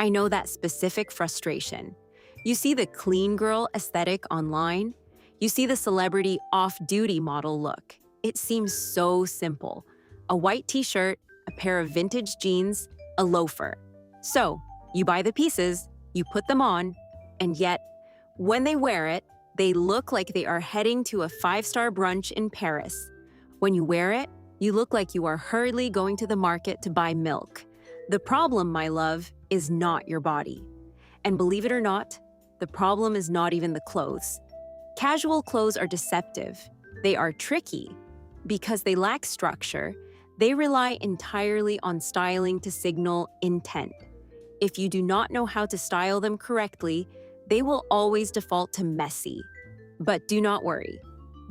I know that specific frustration. You see the clean girl aesthetic online. You see the celebrity off-duty model look. It seems so simple. A white t-shirt, a pair of vintage jeans, a loafer. So, you buy the pieces, you put them on, and yet, when they wear it, they look like they are heading to a five-star brunch in Paris. When you wear it, you look like you are hurriedly going to the market to buy milk. The problem, my love, is not your body. And believe it or not, the problem is not even the clothes. Casual clothes are deceptive. They are tricky. Because they lack structure, they rely entirely on styling to signal intent. If you do not know how to style them correctly, they will always default to messy. But do not worry.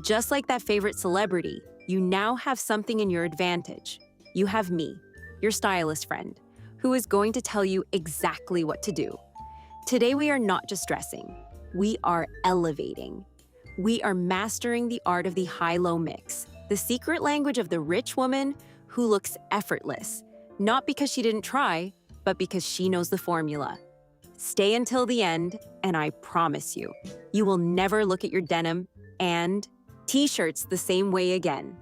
Just like that favorite celebrity, you now have something in your advantage. You have me, your stylist friend, who is going to tell you exactly what to do. Today we are not just dressing, we are elevating. We are mastering the art of the high-low mix, the secret language of the rich woman who looks effortless, not because she didn't try, but because she knows the formula. Stay until the end, and I promise you, you will never look at your denim and t-shirts the same way again.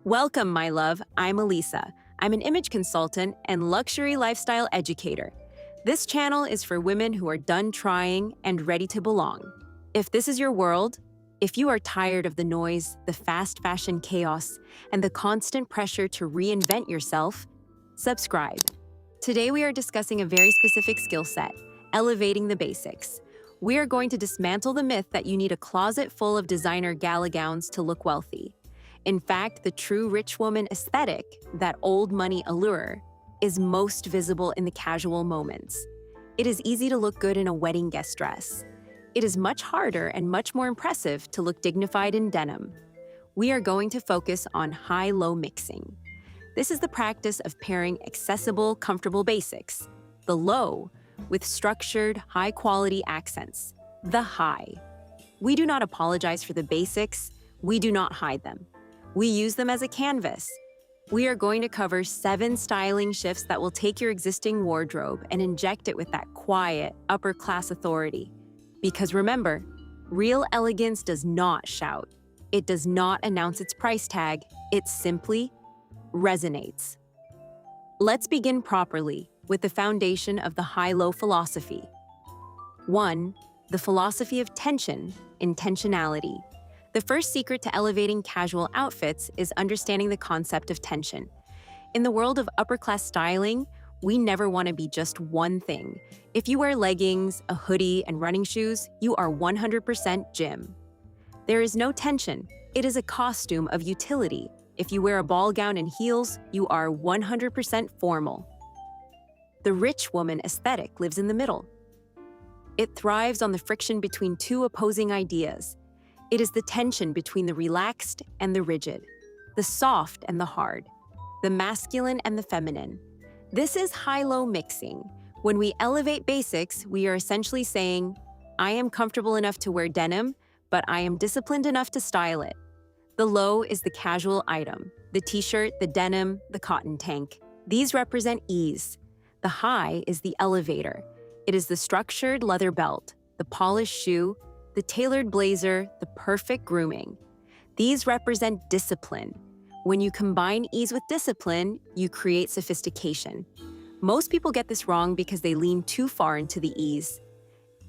Welcome, my love. I'm Elisa. I'm an image consultant and luxury lifestyle educator. This channel is for women who are done trying and ready to belong. If this is your world, if you are tired of the noise, the fast fashion chaos, and the constant pressure to reinvent yourself, subscribe. Today we are discussing a very specific skill set, elevating the basics. We are going to dismantle the myth that you need a closet full of designer gala gowns to look wealthy. In fact, the true rich woman aesthetic, that old money allure, is most visible in the casual moments. It is easy to look good in a wedding guest dress. It is much harder and much more impressive to look dignified in denim. We are going to focus on high-low mixing. This is the practice of pairing accessible, comfortable basics, the low, with structured, high-quality accents, the high. We do not apologize for the basics. We do not hide them. We use them as a canvas. We are going to cover 7 styling shifts that will take your existing wardrobe and inject it with that quiet, upper-class authority. Because remember, real elegance does not shout. It does not announce its price tag. It simply resonates. Let's begin properly with the foundation of the high-low philosophy. 1. The philosophy of tension, intentionality. The first secret to elevating casual outfits is understanding the concept of tension. In the world of upper-class styling, we never want to be just one thing. If you wear leggings, a hoodie, and running shoes, you are 100% gym. There is no tension. It is a costume of utility. If you wear a ball gown and heels, you are 100% formal. The rich woman aesthetic lives in the middle. It thrives on the friction between two opposing ideas. It is the tension between the relaxed and the rigid, the soft and the hard, the masculine and the feminine. This is high-low mixing. When we elevate basics, we are essentially saying, I am comfortable enough to wear denim, but I am disciplined enough to style it. The low is the casual item, the t-shirt, the denim, the cotton tank. These represent ease. The high is the elevator. It is the structured leather belt, the polished shoe, the tailored blazer, the perfect grooming. These represent discipline. When you combine ease with discipline, you create sophistication. Most people get this wrong because they lean too far into the ease.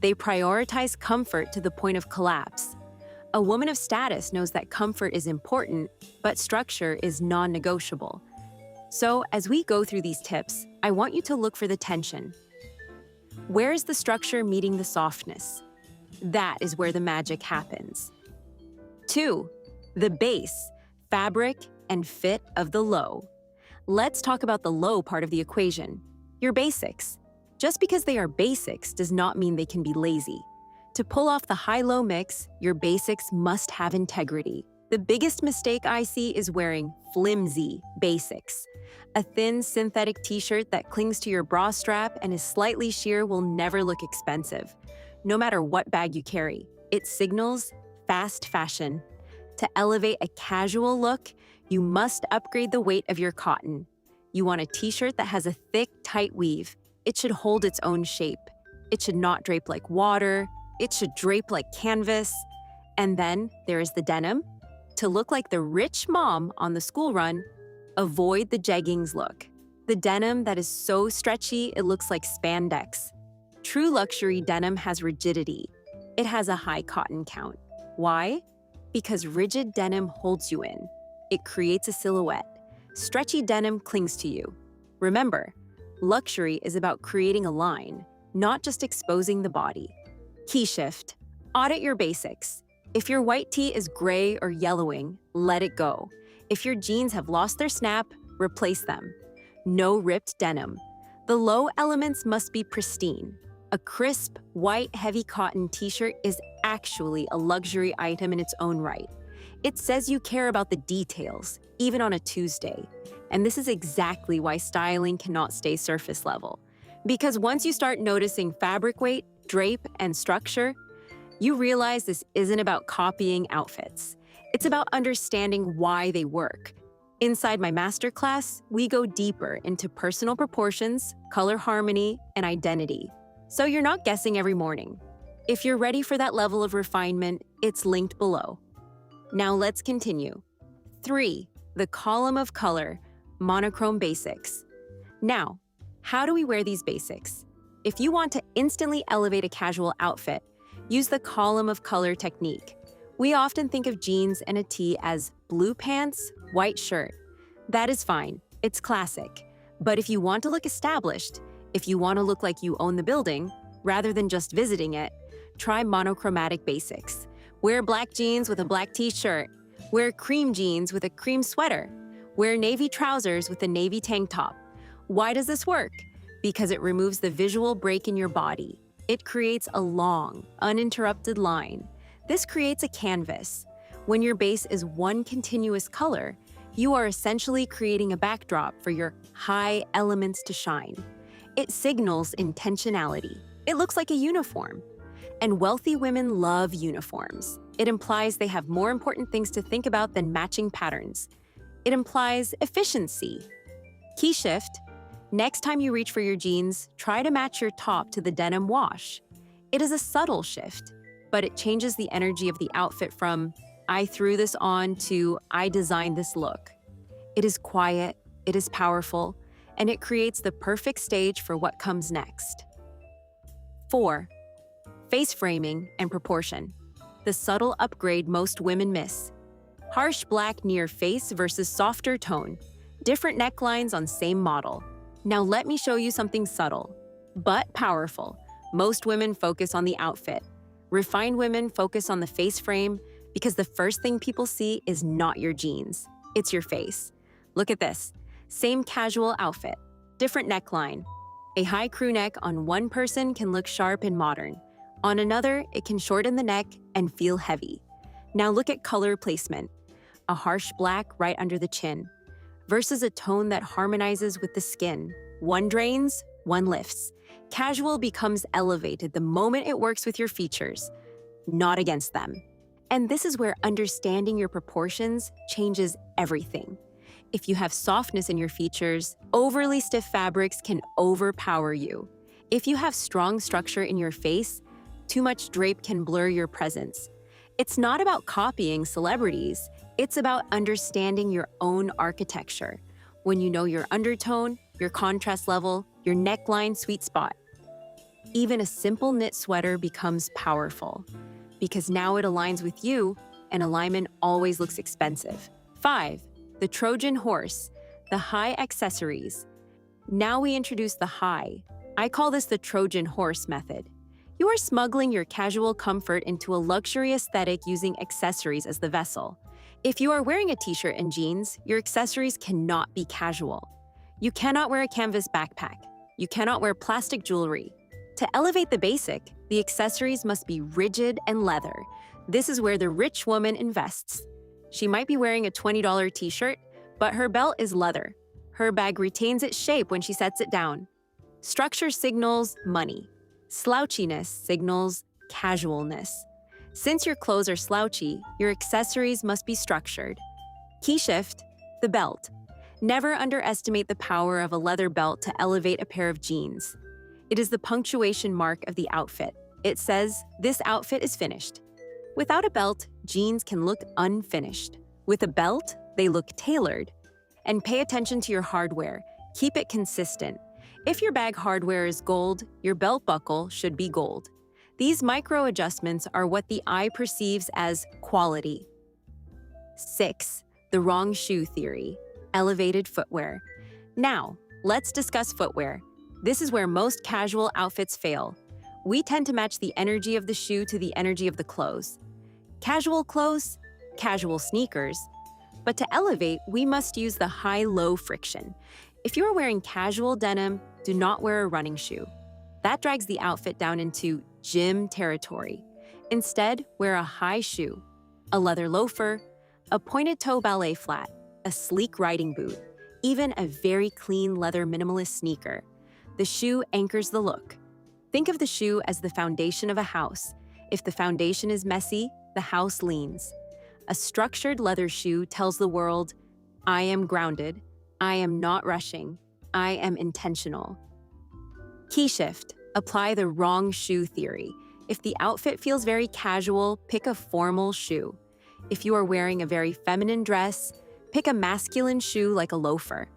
They prioritize comfort to the point of collapse. A woman of status knows that comfort is important, but structure is non-negotiable. So, as we go through these tips, I want you to look for the tension. Where is the structure meeting the softness? That is where the magic happens. 2. The base, fabric, and fit of the low. Let's talk about the low part of the equation, your basics. Just because they are basics does not mean they can be lazy. To pull off the high-low mix, your basics must have integrity. The biggest mistake I see is wearing flimsy basics. A thin synthetic t-shirt that clings to your bra strap and is slightly sheer will never look expensive. No matter what bag you carry, it signals fast fashion. To elevate a casual look, you must upgrade the weight of your cotton. You want a t-shirt that has a thick, tight weave. It should hold its own shape. It should not drape like water. It should drape like canvas. And then there is the denim. To look like the rich mom on the school run, avoid the jeggings look. The denim that is so stretchy it looks like spandex. True luxury denim has rigidity. It has a high cotton count. Why? Because rigid denim holds you in. It creates a silhouette. Stretchy denim clings to you. Remember, luxury is about creating a line, not just exposing the body. Key shift. Audit your basics. If your white tee is gray or yellowing, let it go. If your jeans have lost their snap, replace them. No ripped denim. The low elements must be pristine. A crisp, white, heavy cotton t-shirt is actually a luxury item in its own right. It says you care about the details, even on a Tuesday. And this is exactly why styling cannot stay surface level. Because once you start noticing fabric weight, drape, and structure, you realize this isn't about copying outfits. It's about understanding why they work. Inside my masterclass, we go deeper into personal proportions, color harmony, and identity. So you're not guessing every morning. If you're ready for that level of refinement, it's linked below. Now let's continue. 3. The column of color, monochrome basics. Now, how do we wear these basics? If you want to instantly elevate a casual outfit, use the column of color technique. We often think of jeans and a tee as blue pants, white shirt. That is fine, it's classic. But if you want to look established, if you want to look like you own the building, rather than just visiting it, try monochromatic basics. Wear black jeans with a black t-shirt. Wear cream jeans with a cream sweater. Wear navy trousers with a navy tank top. Why does this work? Because it removes the visual break in your body. It creates a long, uninterrupted line. This creates a canvas. When your base is one continuous color, you are essentially creating a backdrop for your high elements to shine. It signals intentionality. It looks like a uniform. And wealthy women love uniforms. It implies they have more important things to think about than matching patterns. It implies efficiency. Key shift. Next time you reach for your jeans, try to match your top to the denim wash. It is a subtle shift, but it changes the energy of the outfit from "I threw this on" to "I designed this look." It is quiet, it is powerful, and it creates the perfect stage for what comes next. 4. Face framing and proportion. The subtle upgrade most women miss. Harsh black near face versus softer tone. Different necklines on same model. Now let me show you something subtle, but powerful. Most women focus on the outfit. Refined women focus on the face frame because the first thing people see is not your jeans, it's your face. Look at this. Same casual outfit, different neckline. A high crew neck on one person can look sharp and modern. On another, it can shorten the neck and feel heavy. Now look at color placement. A harsh black right under the chin versus a tone that harmonizes with the skin. One drains, one lifts. Casual becomes elevated the moment it works with your features, not against them. And this is where understanding your proportions changes everything. If you have softness in your features, overly stiff fabrics can overpower you. If you have strong structure in your face, too much drape can blur your presence. It's not about copying celebrities, it's about understanding your own architecture. When you know your undertone, your contrast level, your neckline sweet spot. Even a simple knit sweater becomes powerful because now it aligns with you, and alignment always looks expensive. 5. The Trojan horse, the high accessories. Now we introduce the high. I call this the Trojan horse method. You are smuggling your casual comfort into a luxury aesthetic using accessories as the vessel. If you are wearing a t-shirt and jeans, your accessories cannot be casual. You cannot wear a canvas backpack. You cannot wear plastic jewelry. To elevate the basic, the accessories must be rigid and leather. This is where the rich woman invests. She might be wearing a $20 t-shirt, but her belt is leather. Her bag retains its shape when she sets it down. Structure signals money. Slouchiness signals casualness. Since your clothes are slouchy, your accessories must be structured. Key shift, the belt. Never underestimate the power of a leather belt to elevate a pair of jeans. It is the punctuation mark of the outfit. It says, "This outfit is finished." Without a belt, jeans can look unfinished. With a belt, they look tailored. And pay attention to your hardware. Keep it consistent. If your bag hardware is gold, your belt buckle should be gold. These micro adjustments are what the eye perceives as quality. 6. The wrong shoe theory. Elevated footwear. Now, let's discuss footwear. This is where most casual outfits fail. We tend to match the energy of the shoe to the energy of the clothes. Casual clothes, casual sneakers. But to elevate, we must use the high-low friction. If you're wearing casual denim, do not wear a running shoe. That drags the outfit down into gym territory. Instead, wear a high shoe, a leather loafer, a pointed-toe ballet flat, a sleek riding boot, even a very clean leather minimalist sneaker. The shoe anchors the look. Think of the shoe as the foundation of a house. If the foundation is messy, the house leans. A structured leather shoe tells the world, "I am grounded, I am not rushing, I am intentional." Key shift. Apply the wrong shoe theory. If the outfit feels very casual, pick a formal shoe. If you are wearing a very feminine dress, pick a masculine shoe like a loafer.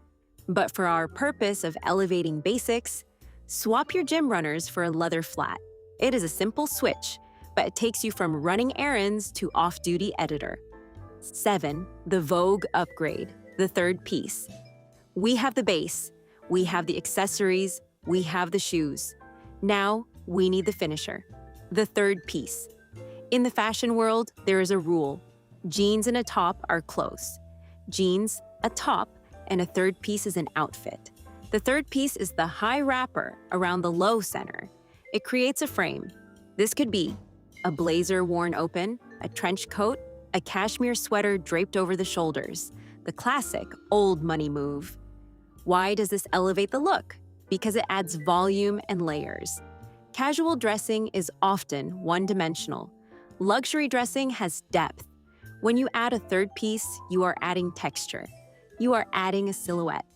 But for our purpose of elevating basics, swap your gym runners for a leather flat. It is a simple switch, but it takes you from running errands to off-duty editor. 7. The Vogue upgrade, the third piece. We have the base, we have the accessories, we have the shoes. Now, we need the finisher, the third piece. In the fashion world, there is a rule. Jeans and a top are close. Jeans, a top, and a third piece is an outfit. The third piece is the high wrapper around the low center. It creates a frame. This could be a blazer worn open, a trench coat, a cashmere sweater draped over the shoulders, the classic old money move. Why does this elevate the look? Because it adds volume and layers. Casual dressing is often one-dimensional. Luxury dressing has depth. When you add a third piece, you are adding texture. You are adding a silhouette.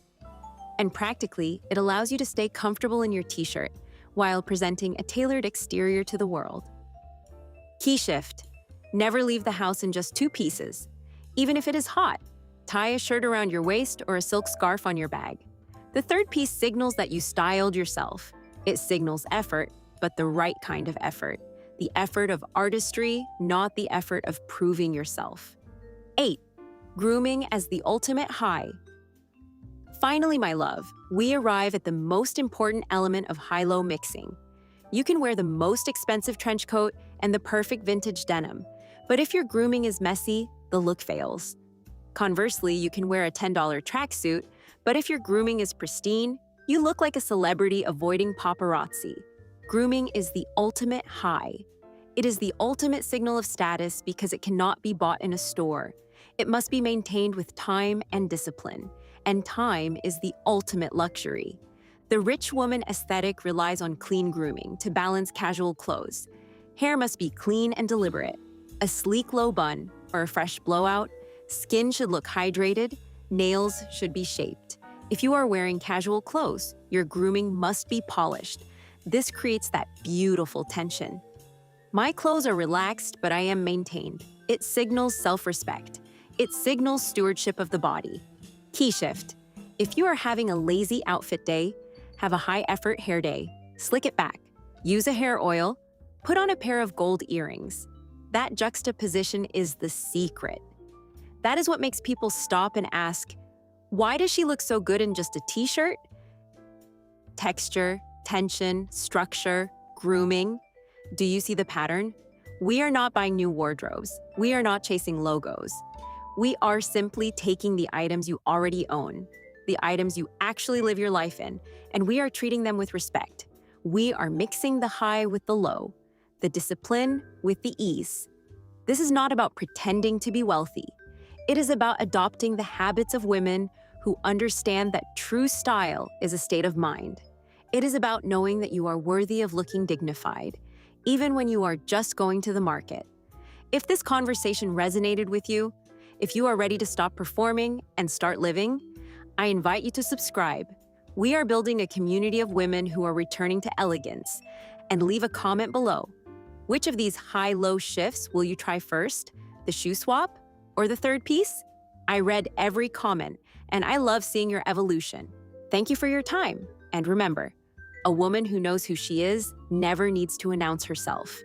And practically, it allows you to stay comfortable in your t-shirt while presenting a tailored exterior to the world. Key shift. Never leave the house in just two pieces. Even if it is hot, tie a shirt around your waist or a silk scarf on your bag. The third piece signals that you styled yourself. It signals effort, but the right kind of effort. The effort of artistry, not the effort of proving yourself. 8. Grooming as the ultimate high. Finally, my love, we arrive at the most important element of high-low mixing. You can wear the most expensive trench coat and the perfect vintage denim, but if your grooming is messy, the look fails. Conversely, you can wear a $10 tracksuit, but if your grooming is pristine, you look like a celebrity avoiding paparazzi. Grooming is the ultimate high. It is the ultimate signal of status because it cannot be bought in a store. It must be maintained with time and discipline, and time is the ultimate luxury. The rich woman aesthetic relies on clean grooming to balance casual clothes. Hair must be clean and deliberate. A sleek low bun or a fresh blowout, skin should look hydrated, nails should be shaped. If you are wearing casual clothes, your grooming must be polished. This creates that beautiful tension. My clothes are relaxed, but I am maintained. It signals self-respect. It signals stewardship of the body. Key shift. If you are having a lazy outfit day, have a high-effort hair day. Slick it back. Use a hair oil. Put on a pair of gold earrings. That juxtaposition is the secret. That is what makes people stop and ask, why does she look so good in just a t-shirt? Texture, tension, structure, grooming. Do you see the pattern? We are not buying new wardrobes. We are not chasing logos. We are simply taking the items you already own, the items you actually live your life in, and we are treating them with respect. We are mixing the high with the low, the discipline with the ease. This is not about pretending to be wealthy. It is about adopting the habits of women who understand that true style is a state of mind. It is about knowing that you are worthy of looking dignified, even when you are just going to the market. If this conversation resonated with you, if you are ready to stop performing and start living, I invite you to subscribe. We are building a community of women who are returning to elegance. And leave a comment below. Which of these high-low shifts will you try first? The shoe swap or the third piece? I read every comment, and I love seeing your evolution. Thank you for your time. And remember, a woman who knows who she is never needs to announce herself.